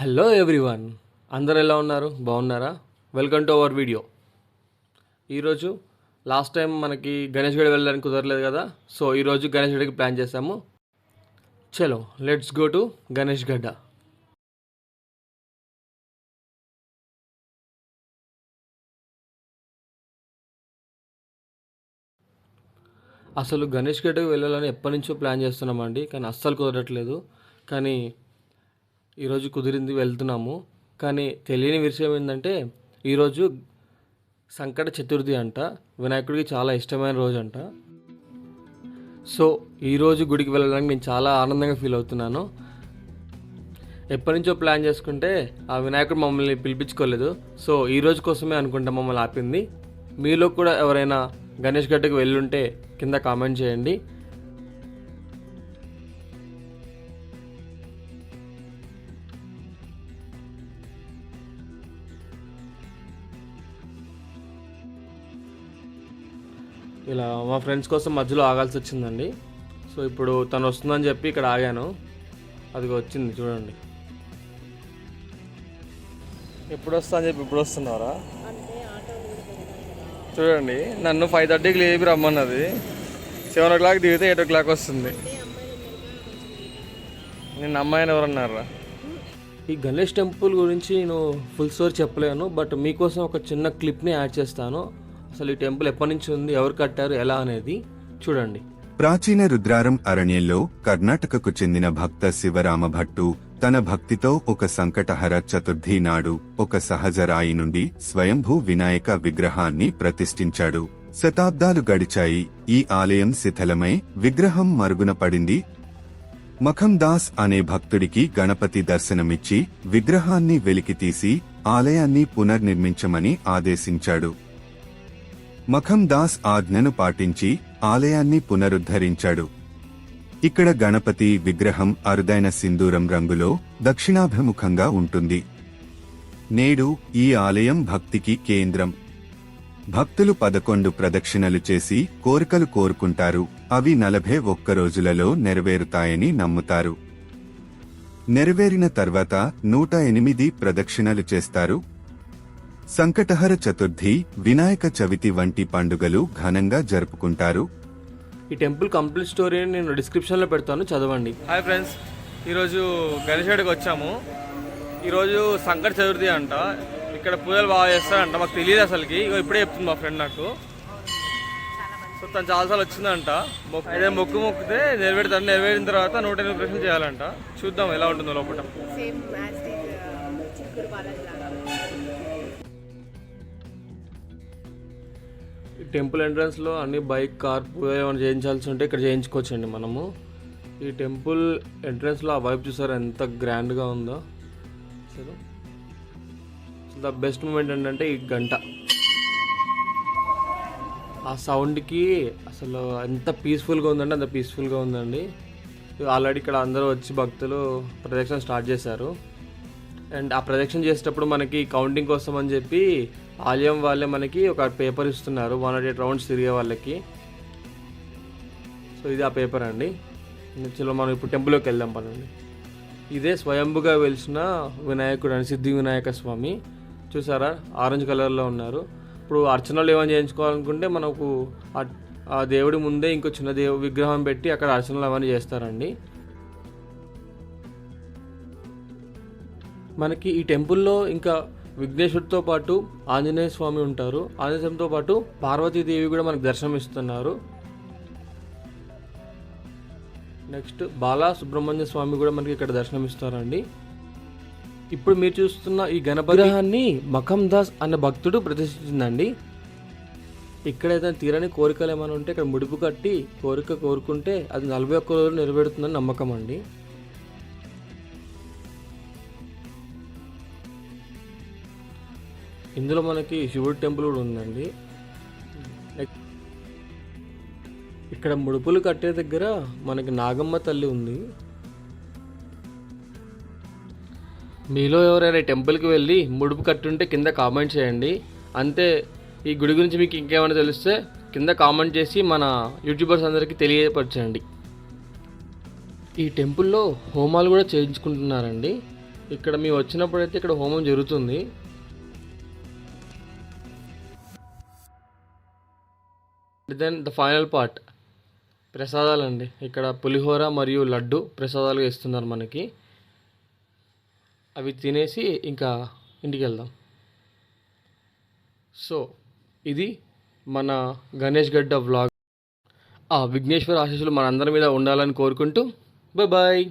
Hello everyone, అందరు ఎలా ఉన్నారు? బాగున్నారా? Welcome to our video. ఈరోజు లాస్ట్ టైం మనకి గణేష్ గడ్ వెళ్ళడానికి కుదరలేదు కదా, సో ఈరోజు గణేష్ గడ్కి ప్లాన్ చేసాము. చలో లెట్స్ గో టు గణేష్ గడ్డ. అసలు గణేష్ గడ్కి వెళ్ళాలని ఎప్పటి నుంచో ప్లాన్ చేస్తున్నామండి, కానీ అస్సలు కుదరట్లేదు. కానీ ఈరోజు కుదిరింది, వెళ్తున్నాము. కానీ తెలియని విషయం ఏంటంటే ఈరోజు సంకట చతుర్థి అంట, వినాయకుడికి చాలా ఇష్టమైన రోజు అంట. సో ఈరోజు గుడికి వెళ్ళడానికి నేను చాలా ఆనందంగా ఫీల్ అవుతున్నాను. ఎప్పటి నుంచో ప్లాన్ చేసుకుంటే ఆ వినాయకుడు మమ్మల్ని పిలిపించుకోలేదు. సో ఈ రోజు కోసమే అనుకుంటా మమ్మల్ని ఆపింది. మీలో కూడా ఎవరైనా గణేష్ గడ్డకి వెళ్ళుంటే కింద కామెంట్ చేయండి. ఇలా మా ఫ్రెండ్స్ కోసం మధ్యలో ఆగాల్సి వచ్చిందండి. సో ఇప్పుడు తను వస్తుందని చెప్పి ఇక్కడ ఆగాను. అది వచ్చింది చూడండి. ఎప్పుడు వస్తా అని చెప్పి ఇప్పుడు వస్తున్నారా? చూడండి, నన్ను 5:30కి లేపి రమ్మన్నది. 7 o'clock దిగితే 8 o'clock వస్తుంది. నేను అమ్మాయిని ఎవరన్నారా? ఈ గణేష్ టెంపుల్ గురించి నేను ఫుల్ స్టోరీ చెప్పలేను, బట్ మీకోసం ఒక చిన్న క్లిప్ని యాడ్ చేస్తాను. అసలు ఈ టెంపుల్ ఎప్పటి నుంచి ఉంది, ఎవరు కట్టారు, ఎలా అనేది చూడండి. ప్రాచీన రుద్రారం అరణ్యంలో కర్ణాటకకు చెందిన భక్త శివరామ భట్టు తన భక్తితో ఒక సంకటహర చతుర్థి నాడు ఒక సహజ రాయి నుండి స్వయంభూ వినాయక విగ్రహాన్ని ప్రతిష్ఠించాడు. శతాబ్దాలు గడిచాయి. ఈ ఆలయం శిథిలమై విగ్రహం మరుగున పడింది. మఖం దాస్ అనే భక్తుడికి గణపతి దర్శనమిచ్చి విగ్రహాన్ని వెలికితీసి ఆలయాన్ని పునర్నిర్మించమని ఆదేశించాడు. మఖం దాస్ ఆజ్ఞను పాటించి ఆలయాన్ని పునరుద్ధరించాడు. ఇక్కడ గణపతి విగ్రహం అరుదైన సింధూరం రంగులో దక్షిణాభిముఖంగా ఉంటుంది. నేడు ఈ ఆలయం భక్తికి కేంద్రం. భక్తులు 11 ప్రదక్షిణలు చేసి కోరికలు కోరుకుంటారు. అవి 41 రోజులలో నెరవేరుతాయని నమ్ముతారు. నెరవేరిన తర్వాత 108 ప్రదక్షిణలు చేస్తారు. సంకటహర చతుర్థి, వినాయక చవితి వంటి పండుగలు ఘనంగా జరుపుకుంటారు. ఈ టెంపుల్ కంప్లీట్ స్టోరీని నేను డిస్క్రిప్షన్లో పెడతాను, చదవండి. హాయ్ ఫ్రెండ్స్, ఈరోజు గణేష్ గడ్కి వచ్చాము. ఈరోజు సంకట చతుర్థి అంట. ఇక్కడ పూజలు బాగా చేస్తారంట. మాకు తెలియదు అసలుకి, ఇప్పుడే చెప్తుంది మా ఫ్రెండ్ నాకు. సో తను చాలాసార్లు వచ్చిందంట. అదే మొక్కితే నెరవేరుతాను. నెరవేరిన తర్వాత 108 ప్రశ్నలు చేయాలంట. చూద్దాం ఎలా ఉంటుందో లోపల. టెంపుల్ ఎంట్రన్స్లో అన్ని బైక్, కార్ పూజ ఏమైనా చేయించాల్సి ఉంటే ఇక్కడ చేయించుకోవచ్చండి మనము. ఈ టెంపుల్ ఎంట్రన్స్లో ఆ వైపు చూసారా ఎంత గ్రాండ్గా ఉందో. అసలు ద బెస్ట్ మూమెంట్ ఏంటంటే ఈ గంట, ఆ సౌండ్కి అసలు ఎంత పీస్ఫుల్గా ఉందంటే అంత పీస్ఫుల్గా ఉందండి. ఆల్రెడీ ఇక్కడ అందరూ వచ్చి భక్తులు ప్రదక్షిణ స్టార్ట్ చేశారు. అండ్ ఆ ప్రదక్షిణ చేసేటప్పుడు మనకి కౌంటింగ్ కోసం అని చెప్పి ఆలయం వాళ్ళే మనకి ఒక పేపర్ ఇస్తున్నారు, 108 రౌండ్స్ తిరిగే వాళ్ళకి. సో ఇది ఆ పేపర్ అండి. చలో మనం ఇప్పుడు టెంపుల్లోకి వెళ్దాం పదండి. ఇదే స్వయంభుగా వెలిసిన వినాయకుడు అని, సిద్ధి వినాయక స్వామి. చూసారా, ఆరెంజ్ కలర్లో ఉన్నారు. ఇప్పుడు అర్చనలు ఏమైనా చేయించుకోవాలనుకుంటే మనకు ఆ దేవుడి ముందే ఇంకో చిన్న విగ్రహం పెట్టి అక్కడ అర్చనలు అవన్నీ చేస్తారండి. మనకి ఈ టెంపుల్లో ఇంకా విఘ్నేశ్వరుడితో పాటు ఆంజనేయ స్వామి ఉంటారు. ఆంజనేయ స్వామితో పాటు పార్వతీదేవి కూడా మనకు దర్శనం ఇస్తున్నారు. నెక్స్ట్ బాలా సుబ్రహ్మణ్య స్వామి కూడా మనకి ఇక్కడ దర్శనం ఇస్తారండి. ఇప్పుడు మీరు చూస్తున్న ఈ గణపతి విగ్రహాన్ని మఖం దాస్ అనే భక్తుడు ప్రతిష్ఠించిందండి. ఇక్కడైతే తీరని కోరికలు ఏమైనా ఉంటే ఇక్కడ ముడుపు కట్టి కోరిక కోరుకుంటే అది 41 రోజులు నెరవేరుతుందని నమ్మకం అండి. ఇందులో మనకి శివుడి టెంపుల్ కూడా ఉందండి. ఇక్కడ ముడుపులు కట్టే దగ్గర మనకి నాగమ్మ తల్లి ఉంది. మీలో ఎవరైనా టెంపుల్కి వెళ్ళి ముడుపు కట్టుంటే కింద కామెంట్ చేయండి. అంతే, ఈ గుడి గురించి మీకు ఇంకేమైనా తెలిస్తే కింద కామెంట్ చేసి మన యూట్యూబర్స్ అందరికీ తెలియపరచండి. ఈ టెంపుల్లో హోమాలు కూడా చేయించుకుంటున్నారండి. ఇక్కడ మేము వచ్చినప్పుడైతే ఇక్కడ హోమం జరుగుతుంది. దెన్ ద ఫైనల్ పార్ట్ ప్రసాదాలండి. ఇక్కడ పులిహోర మరియు లడ్డు ప్రసాదాలుగా ఇస్తున్నారు మనకి. అవి తినేసి ఇంకా ఇంటికి వెళ్దాం. సో ఇది మన గణేష్ గడ్డ వ్లాగ్. ఆ విఘ్నేశ్వర ఆశీస్సులు మనందరి మీద ఉండాలని కోరుకుంటూ బాయ్.